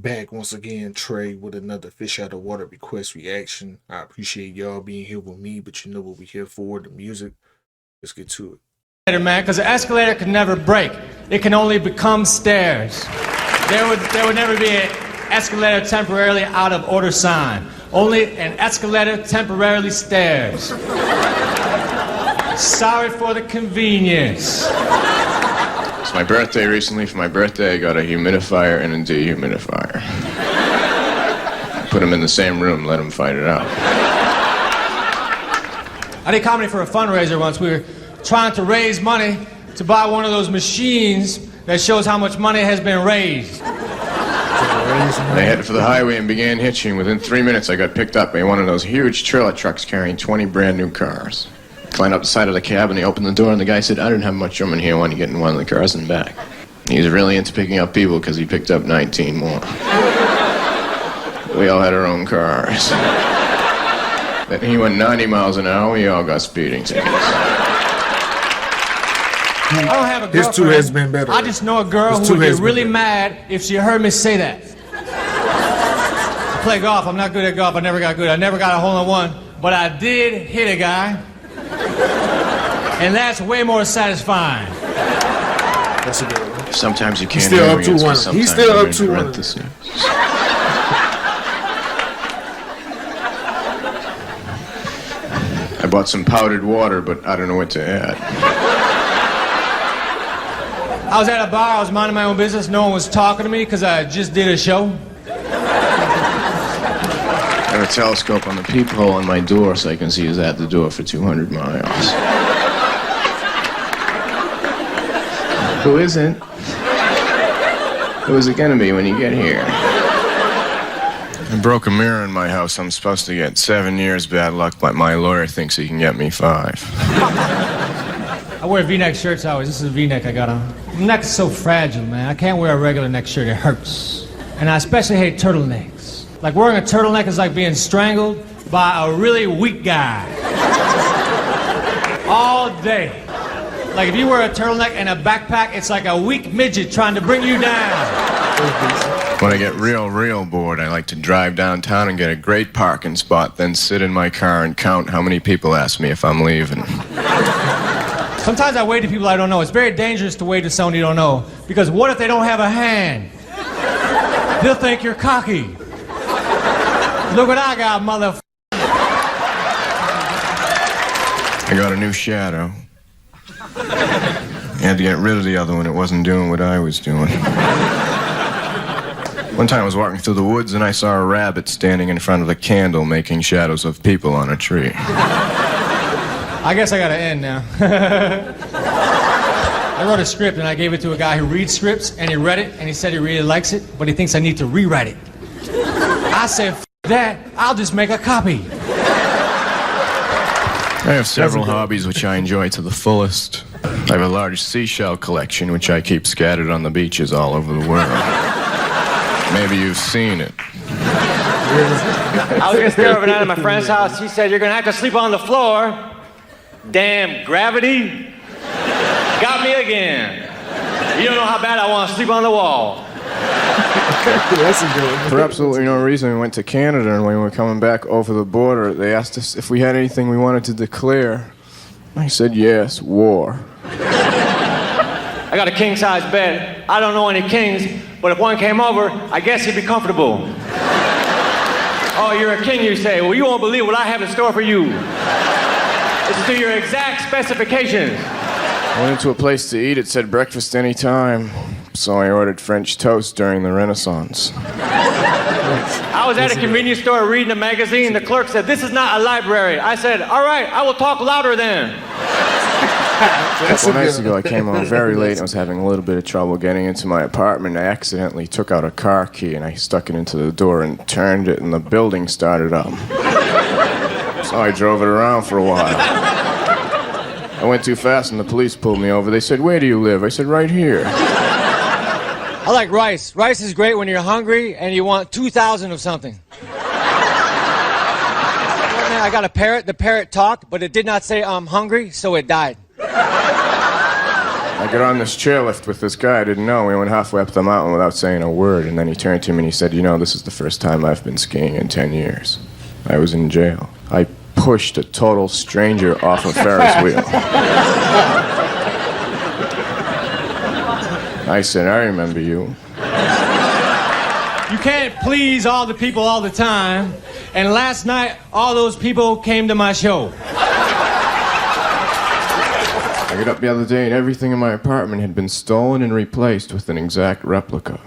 Back once again, Trey, with another Fish Out of Water request reaction. I appreciate y'all being here with me, but you know what we're here for, the music. Let's get to it. Man, because the escalator can never break. It can only become stairs. There would never be an escalator temporarily out of order sign. Only an escalator temporarily stairs. Sorry for the convenience. It's my birthday recently. For my birthday, I got a humidifier and a dehumidifier. Put them in the same room, let them fight it out. I did comedy for a fundraiser once. We were trying to raise money to buy one of those machines that shows how much money has been raised. I headed for the highway and began hitching. Within 3 minutes, I got picked up by one of those huge trailer trucks carrying 20 brand new cars. Climbed up the side of the cab and he opened the door and the guy said, "I didn't have much room in here. Why don't you get in one of the cars and back?" He was really into picking up people because he picked up 19 more. We all had our own cars. Then he went 90 miles an hour. We all got speeding tickets. I don't have a girlfriend. This too has been better. I just know a girl who would get really mad if she heard me say that. I play golf. I'm not good at golf. I never got good. I never got a hole-in-one. But I did hit a guy. And that's way more satisfying. That's a good one. Sometimes you can't. He's still up 2-1. He's still up 2-1. I bought some powdered water, but I don't know what to add. I was at a bar. I was minding my own business. No one was talking to me because I just did a show. I have a telescope on the peephole on my door so I can see who's at the door for 200 miles. Who isn't? Who is it gonna be when you get here? I broke a mirror in my house. I'm supposed to get 7 years bad luck, but my lawyer thinks he can get me 5. I wear V-neck shirts always. This is a V-neck I got on. My neck is so fragile, man. I can't wear a regular neck shirt. It hurts. And I especially hate turtlenecks. Like wearing a turtleneck is like being strangled by a really weak guy. All day. Like if you wear a turtleneck and a backpack, it's like a weak midget trying to bring you down. When I get real bored, I like to drive downtown and get a great parking spot, then sit in my car and count how many people ask me if I'm leaving. Sometimes I wave to people I don't know. It's very dangerous to wave to someone you don't know. Because what if they don't have a hand? They'll think you're cocky. Look what I got, motherfucker. I got a new shadow. I had to get rid of the other one. It wasn't doing what I was doing. One time I was walking through the woods and I saw a rabbit standing in front of a candle making shadows of people on a tree. I guess I gotta end now. I wrote a script and I gave it to a guy who reads scripts and he read it and he said he really likes it, but he thinks I need to rewrite it. I said, "F that, I'll just make a copy." I have several hobbies which I enjoy to the fullest. I have a large seashell collection which I keep scattered on the beaches all over the world. Maybe you've seen it. I was gonna stay overnight at my friend's house. He said, "You're gonna have to sleep on the floor." Damn gravity got me again. You don't know how bad I want to sleep on the wall. For absolutely no reason, we went to Canada, and when we were coming back over the border, they asked us if we had anything we wanted to declare. I said yes, war. I got a king-size bed. I don't know any kings, but if one came over, I guess he'd be comfortable. Oh, you're a king, you say? Well, you won't believe what I have in store for you. It's to your exact specifications. I went into a place to eat. It said breakfast anytime. So I ordered French toast during the Renaissance. I was at a convenience store reading a magazine. The clerk said, "This is not a library." I said, "All right, I will talk louder then." A couple nights ago, I came home very late and I was having a little bit of trouble getting into my apartment. I accidentally took out a car key and I stuck it into the door and turned it and the building started up. So I drove it around for a while. I went too fast and the police pulled me over. They said, "Where do you live?" I said, "Right here." I like rice. Rice is great when you're hungry and you want 2,000 of something. I got a parrot. The parrot talked, but it did not say I'm hungry, so it died. I got on this chairlift with this guy I didn't know. We went halfway up the mountain without saying a word, and then he turned to me and he said, "You know, this is the first time I've been skiing in 10 years. I was in jail. I pushed a total stranger off a Ferris wheel." I said, "I remember you." You can't please all the people all the time. And last night, all those people came to my show. I got up the other day and everything in my apartment had been stolen and replaced with an exact replica.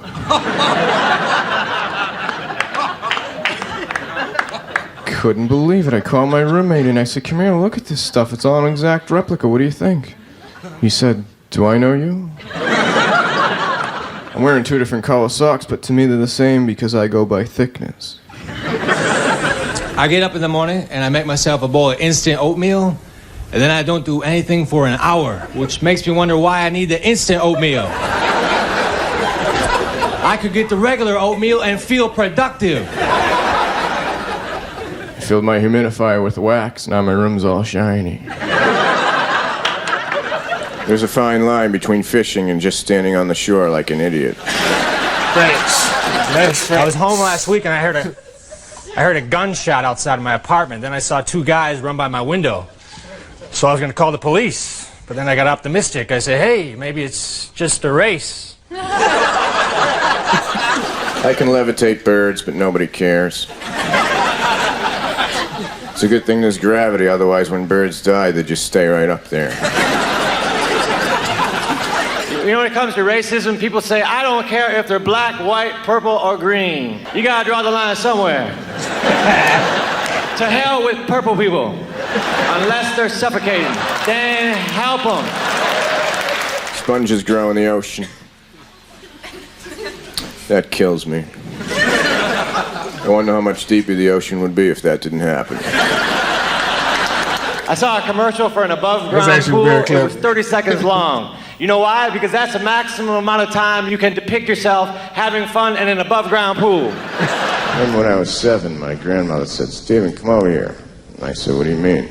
Couldn't believe it. I called my roommate and I said, "Come here, look at this stuff. It's all an exact replica. What do you think?" He said, "Do I know you?" I'm wearing 2 different color socks, but to me they're the same because I go by thickness. I get up in the morning and I make myself a bowl of instant oatmeal, and then I don't do anything for an hour, which makes me wonder why I need the instant oatmeal. I could get the regular oatmeal and feel productive. I filled my humidifier with wax, now my room's all shiny. There's a fine line between fishing and just standing on the shore like an idiot. Thanks. That's I was home last week and I heard a gunshot outside of my apartment. Then I saw 2 guys run by my window. So I was going to call the police. But then I got optimistic. I said, "Hey, maybe it's just a race." I can levitate birds, but nobody cares. It's a good thing there's gravity, otherwise when birds die, they just stay right up there. You know, when it comes to racism, people say, "I don't care if they're black, white, purple, or green." You gotta draw the line somewhere. To hell with purple people. Unless they're suffocating. Then help them. Sponges grow in the ocean. That kills me. I wonder how much deeper the ocean would be if that didn't happen. I saw a commercial for an above-ground That's actually pool. very It clever. was 30 seconds long. You know why? Because that's the maximum amount of time you can depict yourself having fun in an above-ground pool. Remember when I was 7, my grandmother said, "Stephen, come over here." And I said, "What do you mean?"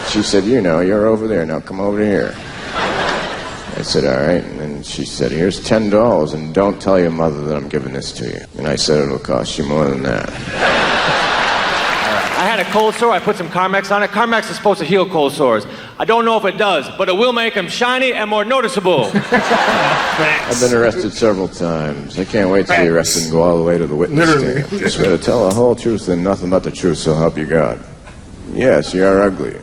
She said, "You know, you're over there. Now come over here." I said, "All right." And then she said, "Here's $10, and don't tell your mother that I'm giving this to you." And I said, "It'll cost you more than that." I had a cold sore. I put some Carmex on it. Carmex is supposed to heal cold sores. I don't know if it does, but it will make them shiny and more noticeable. I've been arrested several times. I can't wait to be arrested and go all the way to the witness Literally. stand. I swear to tell the whole truth and nothing but the truth, so help you God. Yes, you are ugly.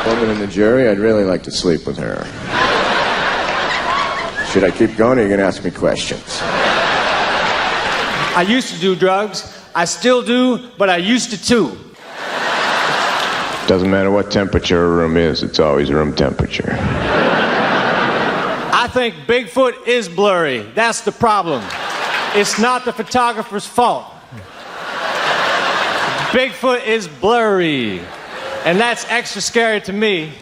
Woman in the jury, I'd really like to sleep with her. Should I keep going, or are you going to ask me questions? I used to do drugs. I still do, but I used to too. Doesn't matter what temperature a room is, it's always room temperature. I think Bigfoot is blurry. That's the problem. It's not the photographer's fault. Bigfoot is blurry. And that's extra scary to me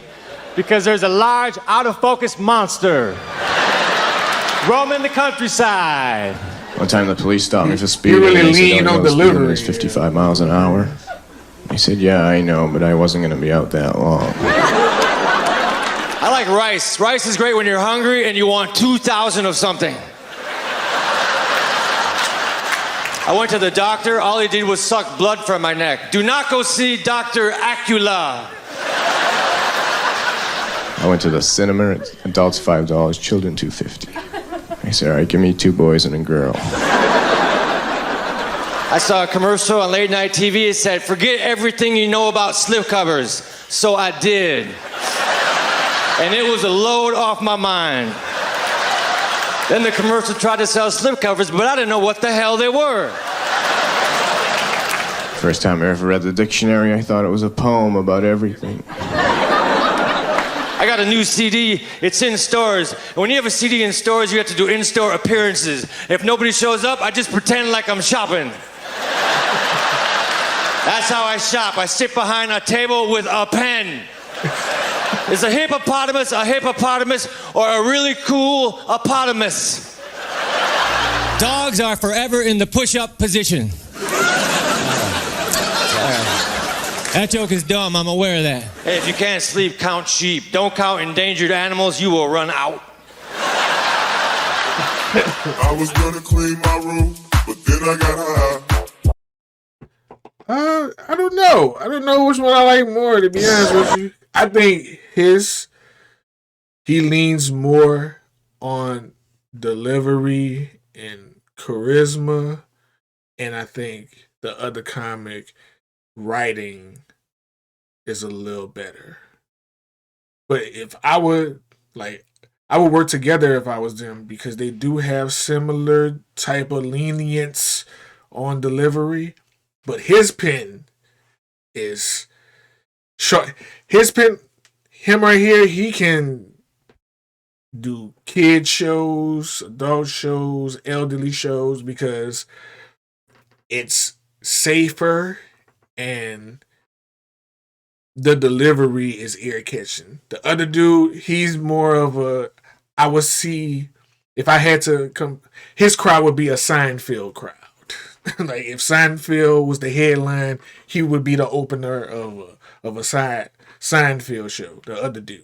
because there's a large, out-of-focus monster roaming the countryside. One time the police stopped me for speeding. You really and they said, lean "Oh, on you know, speed limit delivery." is 55 miles an hour." I said, "Yeah, I know, but I wasn't going to be out that long." I like rice. Rice is great when you're hungry and you want 2,000 of something. I went to the doctor. All he did was suck blood from my neck. Do not go see Dr. Acula. I went to the cinema. Adults $5, children $2.50. I said, "All right, give me 2 boys and a girl." I saw a commercial on late night TV. It said, "Forget everything you know about slipcovers." So I did. And it was a load off my mind. Then the commercial tried to sell slipcovers, but I didn't know what the hell they were. First time I ever read the dictionary, I thought it was a poem about everything. I got a new CD. It's in stores. And when you have a CD in stores, you have to do in-store appearances. If nobody shows up, I just pretend like I'm shopping. That's how I shop. I sit behind a table with a pen. Is a hippopotamus, or a really cool opotamus? Dogs are forever in the push-up position. That joke is dumb. I'm aware of that. Hey, if you can't sleep, count sheep. Don't count endangered animals. You will run out. I was gonna clean my room, but then I got high. I don't know. I don't know which one I like more, to be honest with you. I think he leans more on delivery and charisma, and I think the other comic writing is a little better. But if I would work together if I was them, because they do have similar type of lenience on delivery. But his pen is short. His pen, him right here, he can do kid shows, adult shows, elderly shows, because it's safer and the delivery is ear catching. The other dude, he's more of a, I would see, if I had to come, his crowd would be a Seinfeld crowd. Like if Seinfeld was the headline, he would be the opener of a Seinfeld show. The other dude.